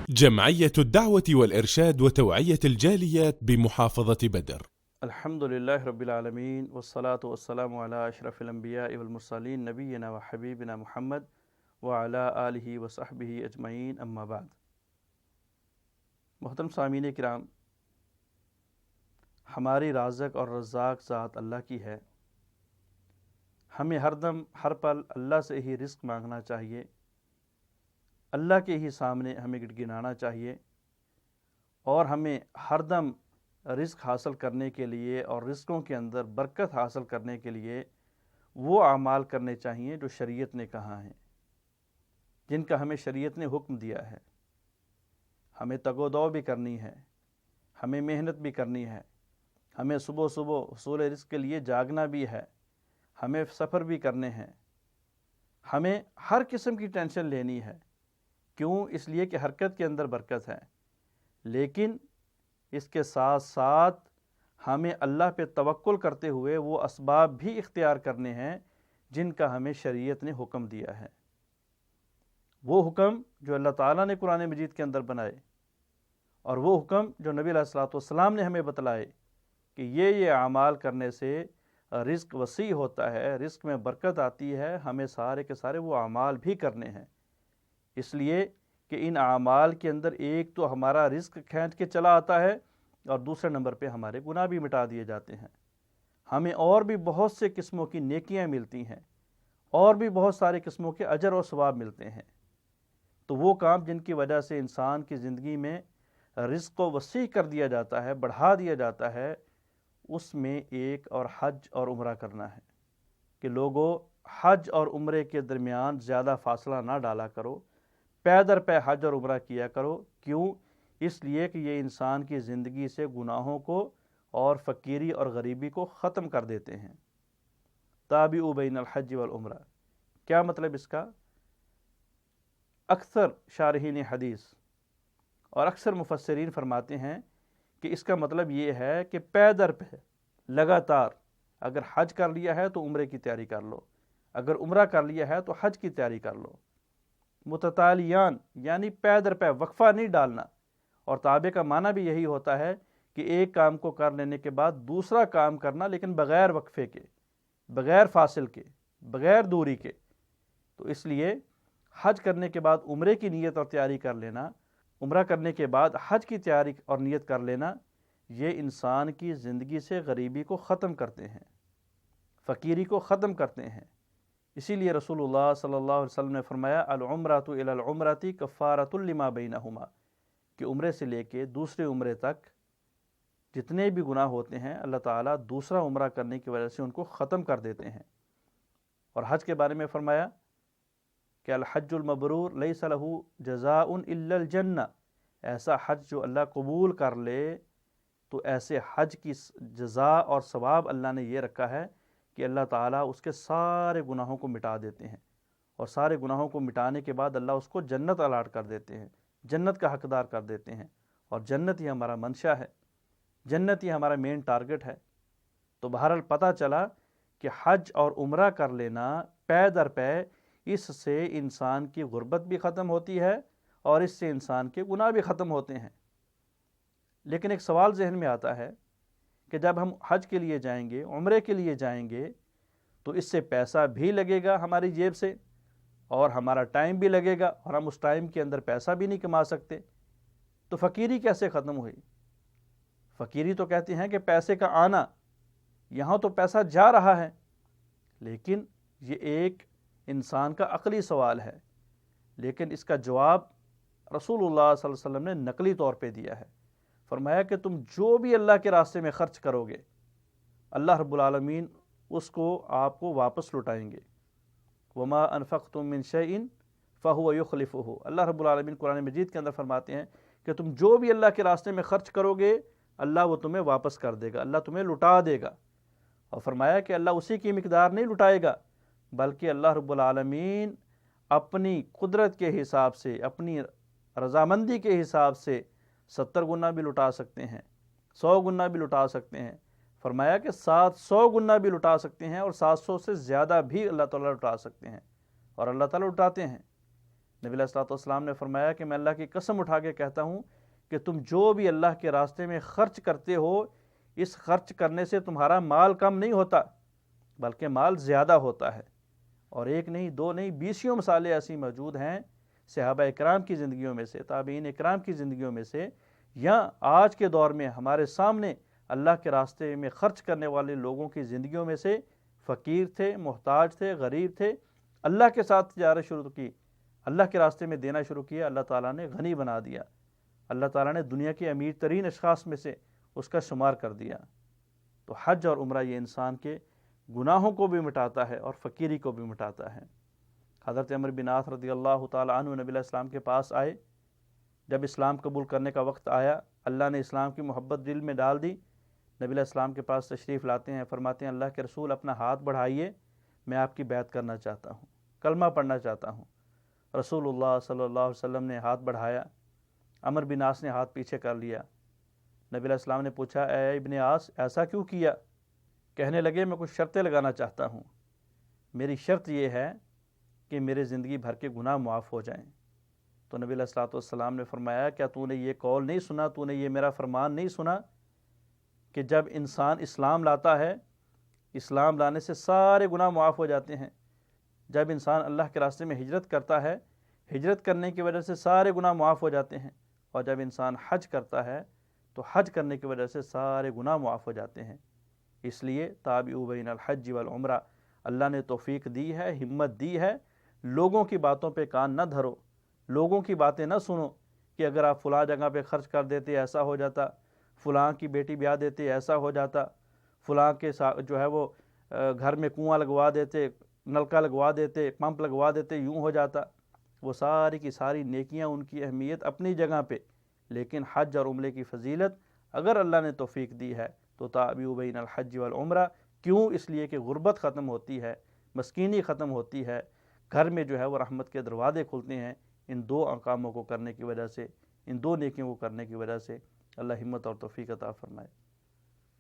جمعية الدعوة والإرشاد وتوعية الجاليات بمحافظة بدر. الحمد لله رب العالمين والصلاة والسلام على أشرف الأنبياء والمرسلين نبينا وحبيبنا محمد وعلى آلہ وصحبہ اجمعین اما بعد. محترم سامعین کرام، ہماری رازق اور رزاق ذات اللہ کی ہے. ہمیں ہر دم ہر پل اللہ سے ہی رزق مانگنا چاہیے، اللہ کے ہی سامنے ہمیں گڑگڑانا چاہیے، اور ہمیں ہر دم رزق حاصل کرنے کے لیے اور رزقوں کے اندر برکت حاصل کرنے کے لیے وہ اعمال کرنے چاہیے جو شریعت نے کہا ہیں، جن کا ہمیں شریعت نے حکم دیا ہے. ہمیں تگ و دو بھی کرنی ہے، ہمیں محنت بھی کرنی ہے، ہمیں صبح صبح حصول رزق کے لیے جاگنا بھی ہے، ہمیں سفر بھی کرنے ہیں، ہمیں ہر قسم کی ٹینشن لینی ہے. کیوں؟ اس لیے کہ حرکت کے اندر برکت ہے. لیکن اس کے ساتھ ساتھ ہمیں اللہ پہ توکل کرتے ہوئے وہ اسباب بھی اختیار کرنے ہیں جن کا ہمیں شریعت نے حکم دیا ہے. وہ حکم جو اللہ تعالیٰ نے قرآن مجید کے اندر بنائے، اور وہ حکم جو نبی علیہ الصلوۃ والسلام نے ہمیں بتلائے کہ یہ اعمال کرنے سے رزق وسیع ہوتا ہے، رزق میں برکت آتی ہے. ہمیں سارے کے سارے وہ اعمال بھی کرنے ہیں، اس لیے کہ ان اعمال کے اندر ایک تو ہمارا رزق کھینچ کے چلا آتا ہے، اور دوسرے نمبر پہ ہمارے گناہ بھی مٹا دیے جاتے ہیں. ہمیں اور بھی بہت سے قسموں کی نیکیاں ملتی ہیں، اور بھی بہت سارے قسموں کے اجر اور ثواب ملتے ہیں. تو وہ کام جن کی وجہ سے انسان کی زندگی میں رزق کو وسیع کر دیا جاتا ہے، بڑھا دیا جاتا ہے، اس میں ایک اور حج اور عمرہ کرنا ہے. کہ لوگوں، حج اور عمرے کے درمیان زیادہ فاصلہ نہ ڈالا کرو، پے در پے حج اور عمرہ کیا کرو. کیوں؟ اس لیے کہ یہ انسان کی زندگی سے گناہوں کو اور فقیری اور غریبی کو ختم کر دیتے ہیں. تابعوا بین الحج والعمرہ، کیا مطلب اس کا؟ اکثر شارحین حدیث اور اکثر مفسرین فرماتے ہیں کہ اس کا مطلب یہ ہے کہ پے در پے لگاتار اگر حج کر لیا ہے تو عمرے کی تیاری کر لو، اگر عمرہ کر لیا ہے تو حج کی تیاری کر لو. متتالیان یعنی پے در پے وقفہ نہیں ڈالنا. اور تابع کا معنی بھی یہی ہوتا ہے کہ ایک کام کو کر لینے کے بعد دوسرا کام کرنا، لیکن بغیر وقفے کے، بغیر فاصل کے، بغیر دوری کے. تو اس لیے حج کرنے کے بعد عمرے کی نیت اور تیاری کر لینا، عمرہ کرنے کے بعد حج کی تیاری اور نیت کر لینا، یہ انسان کی زندگی سے غریبی کو ختم کرتے ہیں، فقیری کو ختم کرتے ہیں. اسی لیے رسول اللہ صلی اللہ علیہ وسلم نے فرمایا العمرۃ الی العمرۃ کفارۃ لما بینہما، کہ عمرے سے لے کے دوسرے عمرے تک جتنے بھی گناہ ہوتے ہیں اللہ تعالیٰ دوسرا عمرہ کرنے کی وجہ سے ان کو ختم کر دیتے ہیں. اور حج کے بارے میں فرمایا کہ الحج المبرور لیس لہ جزاء الا الجنہ، ایسا حج جو اللہ قبول کر لے تو ایسے حج کی جزا اور ثواب اللہ نے یہ رکھا ہے کہ اللہ تعالیٰ اس کے سارے گناہوں کو مٹا دیتے ہیں، اور سارے گناہوں کو مٹانے کے بعد اللہ اس کو جنت الاٹ کر دیتے ہیں، جنت کا حقدار کر دیتے ہیں. اور جنت ہی ہمارا منشا ہے، جنت ہی ہمارا مین ٹارگٹ ہے. تو بہرحال پتہ چلا کہ حج اور عمرہ کر لینا پے در پے، اس سے انسان کی غربت بھی ختم ہوتی ہے اور اس سے انسان کے گناہ بھی ختم ہوتے ہیں. لیکن ایک سوال ذہن میں آتا ہے کہ جب ہم حج کے لیے جائیں گے، عمرے کے لیے جائیں گے، تو اس سے پیسہ بھی لگے گا ہماری جیب سے، اور ہمارا ٹائم بھی لگے گا، اور ہم اس ٹائم کے اندر پیسہ بھی نہیں کما سکتے. تو فقیری کیسے ختم ہوئی؟ فقیری تو کہتے ہیں کہ پیسے کا آنا، یہاں تو پیسہ جا رہا ہے. لیکن یہ ایک انسان کا عقلی سوال ہے، لیکن اس کا جواب رسول اللہ صلی اللہ علیہ وسلم نے نقلی طور پہ دیا ہے. فرمایا کہ تم جو بھی اللہ کے راستے میں خرچ کرو گے، اللہ رب العالمین اس کو آپ کو واپس لوٹائیں گے. وما انفقتم من شیء فهو یخلفہ، اللہ رب العالمین قرآن مجید کے اندر فرماتے ہیں کہ تم جو بھی اللہ کے راستے میں خرچ کرو گے اللہ وہ تمہیں واپس کر دے گا، اللہ تمہیں لٹا دے گا. اور فرمایا کہ اللہ اسی کی مقدار نہیں لٹائے گا، بلکہ اللہ رب العالمین اپنی قدرت کے حساب سے، اپنی رضامندی کے حساب سے 70 گنا بھی لٹا سکتے ہیں، 100 گنا بھی لٹا سکتے ہیں. فرمایا کہ 700 گنا بھی لٹا سکتے ہیں، اور 700 سے زیادہ بھی اللہ تعالیٰ لٹا سکتے ہیں، اور اللہ تعالیٰ لٹاتے ہیں. نبی علیہ الصلوۃ والسلام نے فرمایا کہ میں اللہ کی قسم اٹھا کے کہتا ہوں کہ تم جو بھی اللہ کے راستے میں خرچ کرتے ہو، اس خرچ کرنے سے تمہارا مال کم نہیں ہوتا بلکہ مال زیادہ ہوتا ہے۔ اور ایک نہیں، دو نہیں، 20 مثالیں ایسی موجود ہیں صحابہ اکرام کی زندگیوں میں سے، تابعین اکرام کی زندگیوں میں سے، یا آج کے دور میں ہمارے سامنے اللہ کے راستے میں خرچ کرنے والے لوگوں کی زندگیوں میں سے فقیر تھے، محتاج تھے، غریب تھے، اللہ کے ساتھ تجارت شروع کی، اللہ کے راستے میں دینا شروع کیا، اللہ تعالیٰ نے غنی بنا دیا، اللہ تعالیٰ نے دنیا کے امیر ترین اشخاص میں سے اس کا شمار کر دیا۔ تو حج اور عمرہ یہ انسان کے گناہوں کو بھی مٹاتا ہے اور فقیری کو بھی مٹاتا ہے۔ حضرت عمرو بن عاص رضی اللہ تعالیٰ عنہ نبی علیہ السلام کے پاس آئے، جب اسلام قبول کرنے کا وقت آیا، اللہ نے اسلام کی محبت دل میں ڈال دی، نبی علیہ السلام کے پاس تشریف لاتے ہیں، فرماتے ہیں اللہ کے رسول اپنا ہاتھ بڑھائیے، میں آپ کی بیعت کرنا چاہتا ہوں، کلمہ پڑھنا چاہتا ہوں۔ رسول اللہ صلی اللہ علیہ وسلم نے ہاتھ بڑھایا، عمرو بن عاص نے ہاتھ پیچھے کر لیا۔ نبی علیہ السلام نے پوچھا اے ابن عاص ایسا کیوں کیا؟ کہنے لگے میں کچھ شرطیں لگانا چاہتا ہوں، میری شرط یہ ہے کہ میرے زندگی بھر کے گناہ معاف ہو جائیں۔ تو نبی علیہ السلام نے فرمایا کیا تو نے یہ قول نہیں سنا، تو نے یہ میرا فرمان نہیں سنا کہ جب انسان اسلام لاتا ہے، اسلام لانے سے سارے گناہ معاف ہو جاتے ہیں۔ جب انسان اللہ کے راستے میں ہجرت کرتا ہے، ہجرت کرنے کی وجہ سے سارے گناہ معاف ہو جاتے ہیں، اور جب انسان حج کرتا ہے تو حج کرنے کی وجہ سے سارے گناہ معاف ہو جاتے ہیں۔ اس لیے تابعوا بین الحج والعمرہ، اللہ نے توفیق دی ہے، ہمت دی ہے، لوگوں کی باتوں پہ کان نہ دھرو، لوگوں کی باتیں نہ سنو کہ اگر آپ فلاں جگہ پہ خرچ کر دیتے ایسا ہو جاتا، فلاں کی بیٹی بیاہ دیتے ایسا ہو جاتا، فلاں کے جو ہے وہ گھر میں کنواں لگوا دیتے، نلکا لگوا دیتے، پمپ لگوا دیتے، یوں ہو جاتا۔ وہ ساری کی ساری نیکیاں، ان کی اہمیت اپنی جگہ پہ، لیکن حج اور عمرے کی فضیلت اگر اللہ نے توفیق دی ہے تو تابعوا بین الحج والعمرہ۔ کیوں؟ اس لیے کہ غربت ختم ہوتی ہے، مسکینی ختم ہوتی ہے، گھر میں جو ہے وہ رحمت کے دروازے کھلتے ہیں، ان دو کاموں کو کرنے کی وجہ سے، ان دو نیکیوں کو کرنے کی وجہ سے۔ اللہ ہمت اور توفیق عطا فرمائے۔